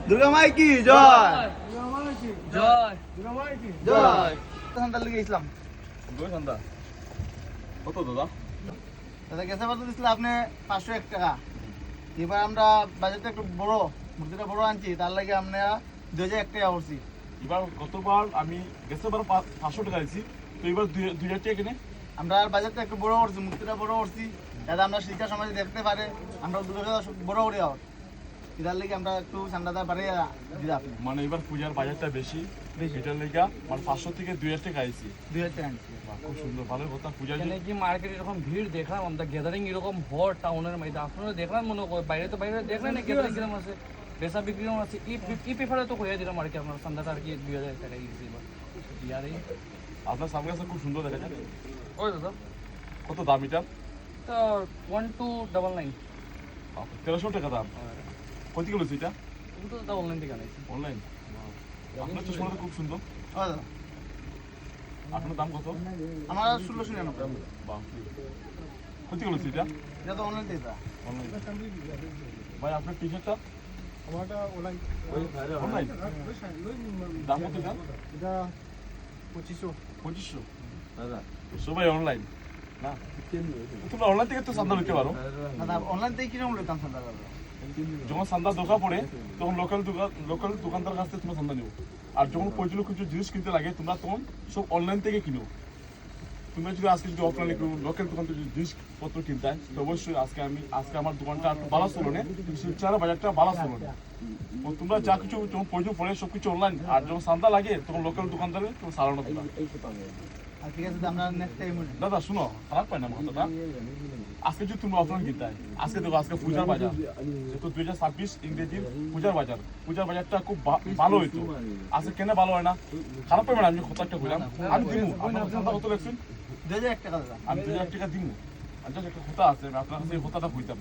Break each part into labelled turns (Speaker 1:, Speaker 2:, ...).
Speaker 1: দুর্গা মাই কি জয়,
Speaker 2: জয়
Speaker 1: জয়। সন্তান লিখে ইসলাম
Speaker 3: কত দাদা?
Speaker 1: দাদা গেছে বলতে দিচ্ছিল আপনি 501 টাকা। এবার আমরা বাজেটটা একটু বড়, মূর্তিটা বড় আনছি, তার লাগে আমরা 2001 টাকা করছি।
Speaker 3: এবার গতবার আমি গেছবার 500 টাকা দিয়েছি, তো এবার 2000 টাকা কিনে
Speaker 1: আমরা বাজেটটা একটু বড় করছি, মূর্তিটা বড় করছি, যাতে আমরা শিক্ষা সমাজে দেখতে পারে, আমরা দুর্গা বড় করি আর এটার লেগে আমরা একটু চান্দাটা বাড়িয়ে দিই আপনি।
Speaker 3: মানে এবার পূজার বাজারটা বেশি, এটার লেগা মানে 500 থেকে 2000 টাকা আইছি।
Speaker 1: 2000 টাকা আনছি।
Speaker 3: খুব সুন্দর, ভালো কথা। পূজার
Speaker 2: এখানে কি মার্কেটে এরকম ভিড় দেখলাম, আমরা গ্যাদারিং এরকম হট টাউনের মধ্যে আপনারা দেখলাম মনে হয়, বাইরে তো বাইরে দেখলেন না গ্যাদারিং কিরকম আছে, বেচা বিক্রি কেমন আছে। ই পেপারে তো কইয়া দিলাম আর কি আপনার সন্ধ্যাটা আর কি 2000 টাকা গেছে এবার। ইয়ার এই
Speaker 3: আপনার সামনে কাছে খুব সুন্দর দেখা যায়।
Speaker 2: ওই দাদা
Speaker 3: কত দাম এটা?
Speaker 2: তো 1299
Speaker 3: 1300 টাকা দাম। কত কিলো এটা?
Speaker 2: কিন্তু দাদা অনলাইন থেকে আনাইছি।
Speaker 3: অনলাইন। আপনার চশমাটা খুব সুন্দর।
Speaker 1: ও দাদা,
Speaker 3: আপনার দাম কত?
Speaker 1: আমার 1699।
Speaker 3: বাহ, কত কিলো এটা?
Speaker 1: এটা তো অনলাইন থেকে দাদা।
Speaker 3: অনলাইন। ভাই আপনার টি শার্টটা
Speaker 4: আমারটা অনলাইন
Speaker 3: অনলাইন দাম কত এটা?
Speaker 4: এটা 2500
Speaker 3: 2500 দাদা। সবাই অনলাইন না, তোমরা অনলাইন থেকে তো চান্দা নিতে পারো।
Speaker 1: দাদা অনলাইন থেকে কিরকম লইতাম চান্দা দাদা?
Speaker 3: যখন চান্দা দোকা পড়ে তখন লোকাল দোকানদার কাছ থেকে তোমরা চান্দা নিও। আর যখন প্রয়োজনীয় কিছু জিনিস কিনতে লাগে তোমরা তখন সব অনলাইন থেকে কিনো। তোমরা যদি আজকে যদি অফলাইনে লোকাল দোকান থেকে জিনিসপত্র কিনতে হয় তো অবশ্যই আজকে আমার দোকানটা একটু ভালো চলো না, শিলচর বাজারটা ভালো চলো না। তোমরা যা কিছু যখন প্রয়োজন পড়ে সব কিছু অনলাইন, আর যখন চান্দা লাগে তখন লোকাল দোকানদারে তোমার সারানো তোমরা।
Speaker 1: আর ঠিক আছে, আমরা নেক্সট টাইম
Speaker 3: দাদা শুনো, খারাপ পাই না কথাটা। আজকে যদি তুমি অফলাইন কিনতে হয়, আজকে দেখো আজকে পূজার বাজার, যেহেতু 2026 ইংরেজির পূজার বাজারটা খুব ভালো হইতো। আজকে কেন ভালো হয় না? খারাপ পাবে না, আমি কথাটা কইলাম। আমি দিমু, আপনার কথা কত দেখছেন?
Speaker 1: 2001 টাকা দাদা।
Speaker 3: আমি 2000 টাকা দিমু। আর just একটা কথা আছে, আমি আপনার কাছে এই কথাটা কইতাম।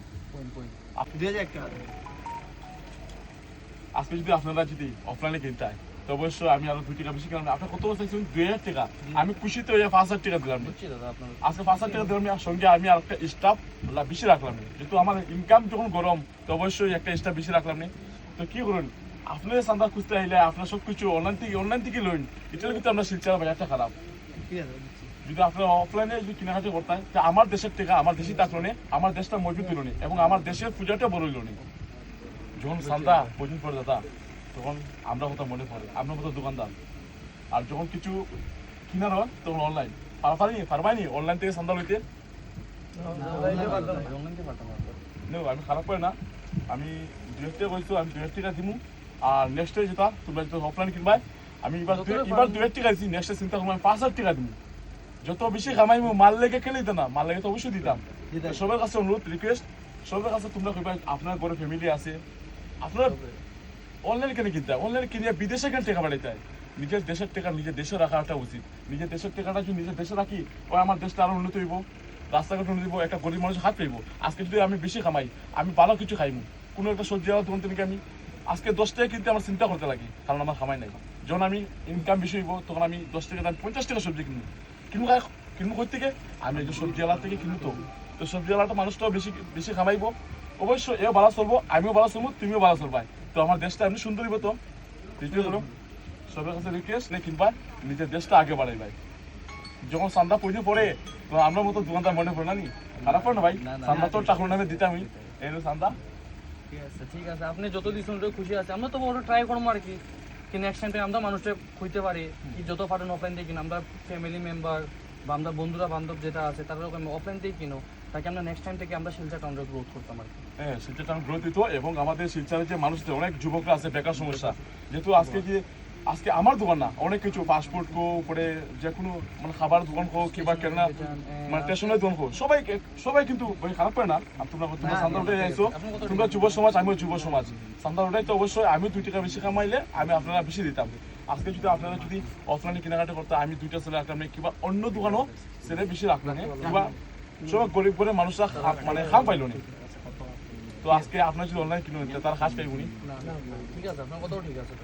Speaker 1: 2001 টাকা।
Speaker 3: আজকে যদি আপনারা যদি অফলাইনে কিনতে হয় তো অবশ্যই আমি আরো 2 টাকা বেশি কিনলাম। আপনার কত চাইছেন? 2000 টাকা। আমি খুশিতে হয়ে 5000 টাকা দিলাম।
Speaker 2: বুঝছি দাদা আপনার
Speaker 3: আজকে 5000 টাকা দিলাম, আর সঙ্গে আমি আর একটা স্টাফ বেশি রাখলাম। যেহেতু আমার ইনকাম যখন গরম তো অবশ্যই একটা স্টাফ বেশি রাখলাম। তো কি করুন, আপনাদের চান্দা খুঁজতে আইলে আপনার সবকিছু অনলাইন থেকে লইন। এটার ভিতরে আমরা শিলচর বাজারটা খারাপ।
Speaker 1: ঠিক আছে বুঝছি।
Speaker 3: যদি আপনারা অফলাইনে যদি কেনাকাটা করতে হয় তো আমার দেশের টাকা আমার দেশে থাকলো না, আমার দেশটা মজবুত হলো না এবং আমার দেশের পূজাটা বড় হইল না। যখন চান্দা প্রয়োজন পড়ে দাদা তখন আমরা কথা মনে পড়ে, আপনার মতো দোকানদার। আর যখন কিছু কিনার হয় তখন অনলাইন পারবাইনি অনলাইন থেকে চান্দা লইতে।
Speaker 2: অনলাইন থেকে পাঠাবো।
Speaker 3: আমি খারাপ পাই না, আমি 2000 টাকা কইছো, আমি 2000 টাকা দিমু। আর নেক্সট যেটা তোমরা যদি অফলাইন কিনবাই, আমি এবার 2000 টাকা দিচ্ছি, নেক্সট চিন্তা করবো আমি 5000 টাকা দিমু। যত বেশি কামাইমু মাল লেগে কেন দিতাম না, মাল লেগে তো অবশ্যই দিতাম। সবার কাছে অনুরোধ রিকোয়েস্ট, সবার কাছে তোমরা কইবা আপনার ঘরে ফ্যামিলি আছে, আপনার অনলাইন কেন কিনতে হয়? অনলাইন কিনে বিদেশে কেন টাকা পাঠাইতে হয়? নিজের দেশের টাকা নিজের দেশে রাখাটা উচিত। নিজের দেশের টাকাটা যদি নিজের দেশে রাখি, ওই আমার দেশটা আরো উন্নত হইব, রাস্তাঘাট উন্নত হইব, একটা গরিব মানুষ হাত পাইব। আজকে যদি আমি বেশি কামাই, আমি ভালো কিছু খাইমু, কোনো একটা সবজি আলাদা দোকান থেকে আমি আজকে 10 টাকা কিনতে আমার চিন্তা করতে লাগে, কারণ আমার কামাই নাই। যখন আমি ইনকাম বেশি হইব তখন আমি 10 টাকা দাম 50 টাকা সবজি কিনবো কই থেকে? আমি একটু সবজি আলা থেকে কিনবো। তো সবজি আলাটা মানুষটাও বেশি কামাইবো, অবশ্যই এও ভালো চলবো, আমিও ভালো চলবো, তুমিও ভালো চলবাই। তো আমার দেশটা এমনি সুন্দর হইব। তো দ্বিতীয় হলো সবার কাছে রিকোয়েস্ট নেই কিনবা নিজের দেশটা আগে বাড়াই ভাই। যখন চান্দা পয়সা পড়ে তো আমরা মতো দোকানদার মনে পড়ে না নি, খারাপ পড়ে না ভাই? চান্দা তো টাকুর নামে দিতামই, এই চান্দা।
Speaker 2: ঠিক আছে আপনি যত দিচ্ছেন ওটা খুশি আছে, আমরা তো ওটা ট্রাই করবো আর কি। নেক্সট টাইম আমরা মানুষটা খুঁজতে পারি কি যত পারেন অফলাইন থেকে কিনো, আমরা ফ্যামিলি মেম্বার বা আমরা বন্ধুরা বান্ধব যেটা আছে তারা অফলাইন থেকে কিনো, তাকে আমরা নেক্সট টাইম থেকে আমরা শিলচরটা আমরা গ্রোথ করতাম আর কি।
Speaker 3: হ্যাঁ, শিলচরটা গ্রোথ দিত। এবং আমাদের শিলচরের যে মানুষদের অনেক যুবকরা আছে বেকার সমস্যা, যেহেতু আজকে আমার দোকান না, অনেক কিছু পাসপোর্ট কো উপরে যে কোনো মানে খাবার দোকান কো কিংবা কেনা মানে স্টেশনের দোকান কো সবাই কিন্তু খারাপ পায় না। তোমরা চান্দা উঠে যাইছো, তোমরা যুব সমাজ, আমিও যুব সমাজ, চান্দা উঠাই তো অবশ্যই আমিও 2 টাকা বেশি কামাইলে আমি আপনারা বেশি দিতাম। আজকে যদি আপনারা যদি অফলাইনে কেনাকাটা করতে আমি 2টা ছেলে রাখলাম কিংবা অন্য দোকানও ছেলে বেশি রাখলাম কিংবা সব গরিব করে মানুষরা মানে খাম পাইল না। তো আজকে আপনার যদি অনলাইন কিনে নিতে তার হাস পাইবনি।
Speaker 2: ঠিক আছে আপনার কথাও ঠিক আছে।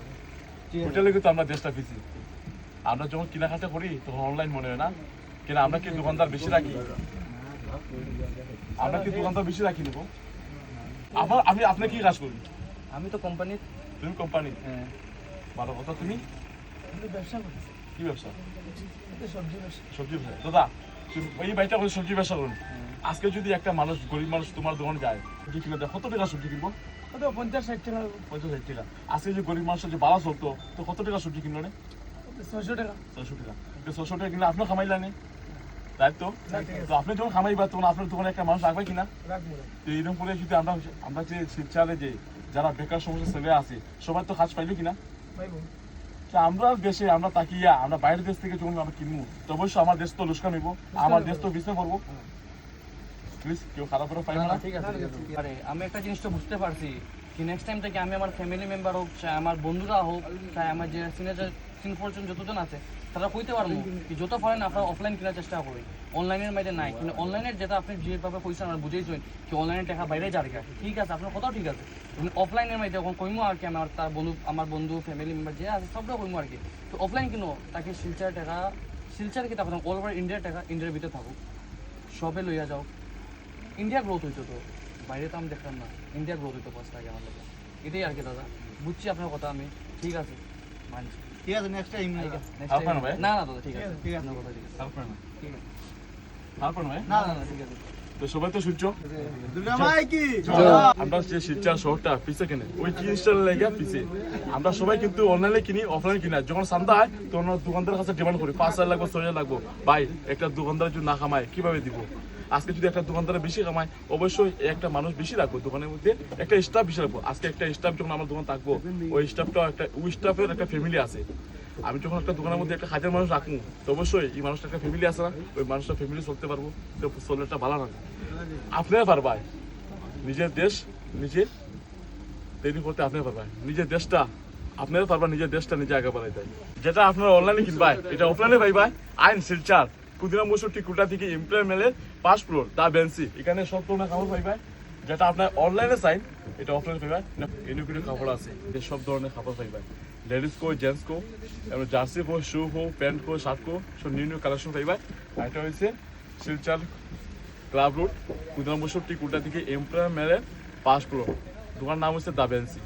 Speaker 3: হোটেলে কিন্তু আমরা দেশটা পিছি, আমরা যখন কেনাকাটা করি তখন অনলাইন মনে হয় না, কেন আমরা কি দোকানদার বেশি রাখি? আমরা কি দোকানদার বেশি রাখি নেবো? আমি আপনি কি কাজ করি?
Speaker 2: আমি তো কোম্পানির
Speaker 3: তুমি কোম্পানি
Speaker 2: হ্যাঁ
Speaker 3: ভালো কথা। তুমি
Speaker 2: ব্যবসা করতেছি
Speaker 3: কি ব্যবসা?
Speaker 2: সবজি ব্যবসা।
Speaker 3: সবজি ব্যবসা। দাদা এই বাইটা করে সবজি ব্যবসা করুন। আজকে যদি একটা মানুষ গরিব মানুষ তোমার দোকানে যায় সবজি কিনে দেয়, কত টাকা সবজি কিনবো?
Speaker 2: 50-60 টাকা
Speaker 3: 50-60 টাকা। আজকে যে গরিব মানুষের যে বাড়া চলতো তো কত টাকা সবজি কিনলো নে?
Speaker 2: 600 টাকা।
Speaker 3: 600 টাকা। তো 600 টাকা কিনলে আপনিও খামাইলা নে, তাই তো? তো আপনি যখন খামাইবা তখন আপনার দোকানে একটা মানুষ রাখবে কিনা?
Speaker 4: রাখবো না।
Speaker 3: তো এইরকম করে যদি আমরা যে শিলচরে যে যারা বেকার সমস্যা ছেলে আছে সবাই তো কাজ পাইলো কিনা?
Speaker 4: পাইবো।
Speaker 3: তো আমরা দেশে আমরা তাকিয়া আমরা বাইরের দেশ থেকে যখন আমরা কিনবো তো অবশ্যই আমার দেশ তো লুস্কান হইব, আমার দেশ তো বিছনা করবো। প্লিজ কেউ খারাপ করে পাইবে না।
Speaker 2: ঠিক আছে, ঠিক আছে। আরে আমি একটা জিনিস তো বুঝতে পারছি কি নেক্সট টাইম থেকে আমি আমার ফ্যামিলি মেম্বার হোক, চাই আমার বন্ধুরা হোক, চাই আমার যে সিনফরচুন যতজন আছে তারা কইতে পারবো কি যত পারেন আপনারা অফলাইন কেনার চেষ্টা করি, অনলাইনের মধ্যে নাই। কিন্তু অনলাইনের যেটা আপনি যেভাবে পয়সা আমরা বুঝেছেন কি অনলাইনের টাকা বাইরে যাবে, ঠিক আছে আপনার কথাও ঠিক আছে, কিন্তু অফলাইনের মধ্যে যখন কইমো আর কি আমার তার বন্ধু আমার বন্ধু ফ্যামিলি মেম্বার যে আছে সবটা কইমো আর কি। তো অফলাইন কিনো তাকে শিলচার টাকা শিলচার কি তারপর অল ওভার ইন্ডিয়ার টাকা ইন্ডিয়ার ভিতরে থাকুক সবে লইয়া যাও। ইন্ডিয়া গ্রোথ হইতো তো বাইরে তো আমি দেখলাম না, ইন্ডিয়া গ্রোথ হইতো পাঁচ টাকা আমার লোকে। এটাই আর কি দাদা, বুঝছি আপনার কথা আমি, ঠিক আছে মানছি।
Speaker 1: ঠিক আছে নেক্সট টাইম
Speaker 2: ঠিক আছে, next
Speaker 3: আপনার
Speaker 2: time-
Speaker 3: ভাই?
Speaker 2: না না দাদা ঠিক আছে,
Speaker 1: ঠিক আছে।
Speaker 2: আপনার কথা ঠিক আছে,
Speaker 3: তারপরে না,
Speaker 2: ঠিক আছে।
Speaker 3: তারপরে না,
Speaker 1: না
Speaker 2: না না ঠিক আছে।
Speaker 3: তো সবাই তো শুনছো
Speaker 1: দুর্গা মাই কি
Speaker 3: আমরা যে শিলচর শহরটা পিছে কিনে ওই জিনিসটার লেগে পিছে আমরা সবাই কিন্তু অনলাইনে কিনি অফলাইনে কিনা যখন সান্দা হয় তখন আমরা দোকানদারের কাছে ডিমান্ড করি 5,000 লাগবে 6,000 লাগবে। ভাই একটা দোকানদার যদি না কামায় কিভাবে দিব? আজকে যদি একটা দোকানদার বেশি কামায় অবশ্যই একটা মানুষ বেশি রাখবো দোকানের মধ্যে, একটা স্টাফ বেশি রাখবো। আজকে একটা স্টাফ যখন আমার দোকান থাকবো ওই স্টাফটা একটা ওই স্টাফের একটা ফ্যামিলি আছে। আমি যখন একটা দোকানের মধ্যে একটা 1000 মানুষ রাখবো তো অবশ্যই এই মানুষটা একটা ফ্যামিলি আছে না, ওই মানুষটা ফ্যামিলি চলতে পারবো, তো চলটা ভালো না। আপনারা পারবাই নিজের দেশ নিজে তৈরি করতে, আপনারা পারবেন নিজের দেশটা, আপনারা পারবেন নিজের দেশটা নিজে আগে বাড়াই দেয়। যেটা আপনারা অনলাইনে কিনবাই এটা অফলাইনে পাইবাই। আইন শিলচার কুদিনা মুসুটি কুটা থেকে এমপ্লয়মেন্টের 5 ফ্লোর দা বেন্সি এখানে সব ধরনের কাপড় পাইবাই। যেটা আপনার অনলাইনে চাই এটা অফলাইনে পাইবাই। এনুকুটি কাপড় আছে যে সব ধরনের কাপড় পাইবাই, লেডিস কো জেন্টস কো এবং জার্সি কো শু কো প্যান্ট কো শার্ট কো সব নিউ নিউ কালেকশন পাইবাই। আর এটা হয়েছে শিলচার ক্লাব রোড কুদিনা মুসুটি কুটা থেকে এমপ্লয়মেন্টের 5 ফ্লোর, দোকান নাম হচ্ছে দা বেন্সি।